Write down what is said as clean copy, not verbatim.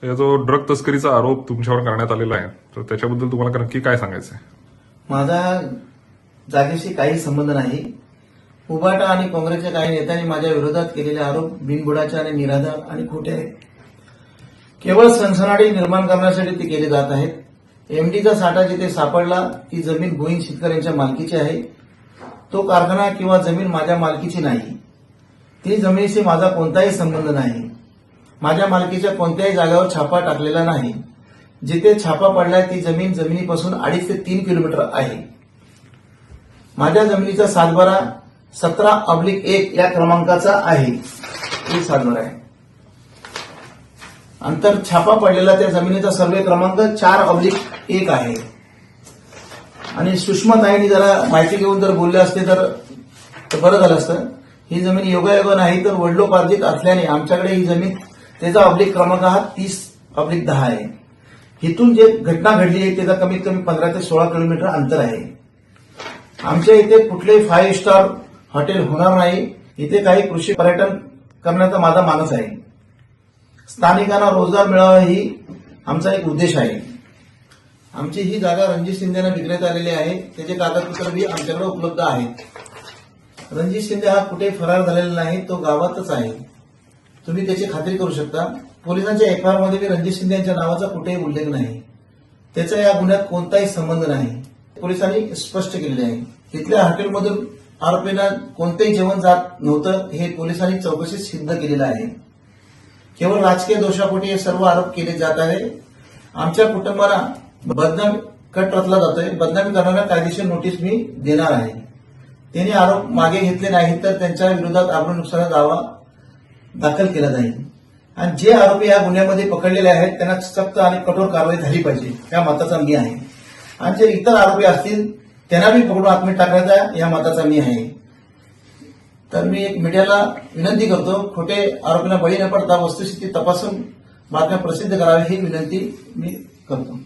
या जो ड्रग तस्करीचा आरोप तुमच्यावर करण्यात आलेला आहे तर त्याच्याबद्दल तुम्हाला नक्की काय सांगायचं आहे? माझा जागेशी काही संबंध नाही. उबाटा आणि काँग्रेसच्या काही नेत्यांनी माझ्या विरोधात केलेले आरोप बिनबुडाचे आणि निराधार आणि खोटे आहेत. केवळ सनसनाटी निर्माण करण्यासाठी ते केले जात आहेत. एमडीचा साठा जिथे सापडला ती जमीन भोईन शेतकऱ्यांच्या मालकीची आहे. तो कारखाना किंवा जमीन माझ्या मालकीची नाही. ती जमिनीशी माझा कोणताही संबंध नाही. माझ्या मालकीच्या कोणत्याही जागेवर छापा टाकलेला नाही. जिथे छापा पडलाय ती जमीन जमिनीपासून 2.5 ते 3 किलोमीटर आहे. माझ्या जमिनीचा सातबारा 17/1 या क्रमांकाचा आहे. ही सातबारा आहे. अंतर छापा पडलेला त्या जमिनीचा सर्वे क्रमांक 4/1 आहे. आणि सुषमाताईंनी जरा माहिती घेऊन जर बोलले असते तर बरं झालं असतं. ही जमीन योगायोग नाही तर वडिलोपार्जित असल्याने आमच्याकडे ही जमीन त्याचा अब्लिक क्रमांक हा 30/10 आहे. इथून जे घटना घडली आहे त्याचा कमीत कमी 15 ते 16 किलोमीटर अंतर आहे. आमच्या इथे कुठलेही 5 स्टार हॉटेल होणार नाही. इथे काही कृषी पर्यटन करण्याचा माझा मानस आहे. स्थानिकांना रोजगार मिळावा ही आमचा एक उद्देश आहे. आमची ही जागा रणजित शिंदेना विकण्यात आलेली आहे. त्याचे कागदपत्र बी आमच्याकडे उपलब्ध आहेत. रणजित शिंदे हा कुठे फरार झालेला नाही, तो गावातच आहे. तुम्ही त्याची खात्री करू शकता. पोलिसांच्या एफआयआर मध्ये बी रणजित शिंदे यांच्या नावाचा कुठेही उल्लेख नाही. त्याचा या गुन्ह्यात कोणताही संबंध नाही. पोलिसांनी स्पष्ट केलेले आहे. तिथल्या हॉटेलमधून आरोपींना कोणतेही जेवण जात नव्हतं हे पोलिसांनी चौकशीत सिद्ध केलेलं आहे. केवळ राजकीय दोषापोटी हे सर्व आरोप केले जात आहे. आमच्या कुटुंबाला बदनामी कट रचला जातोय. बदनामी करणाऱ्या कायदेशीर नोटीस मी देणार आहे. त्यांनी आरोप मागे घेतले नाहीत तर त्यांच्या विरोधात आबरू नुकसानाचा दावा दाखल केला जाईल. आणि जे आरोपी या गुन्ह्यामध्ये पकडलेले आहेत त्यांना सक्त आणि कठोर कारवाई झाली पाहिजे या मताचा मी आहे. आणि जे इतर आरोपी असतील त्यांना बी पकडून आत्मीय टाकण्याचा या मताचा मी आहे. तर मी एक मीडियाला विनंती करतो, खोटे आरोपींना बळी न पडता वस्तुस्थिती तपासून बातम्या प्रसिद्ध कराव्या ही विनंती मी करतो.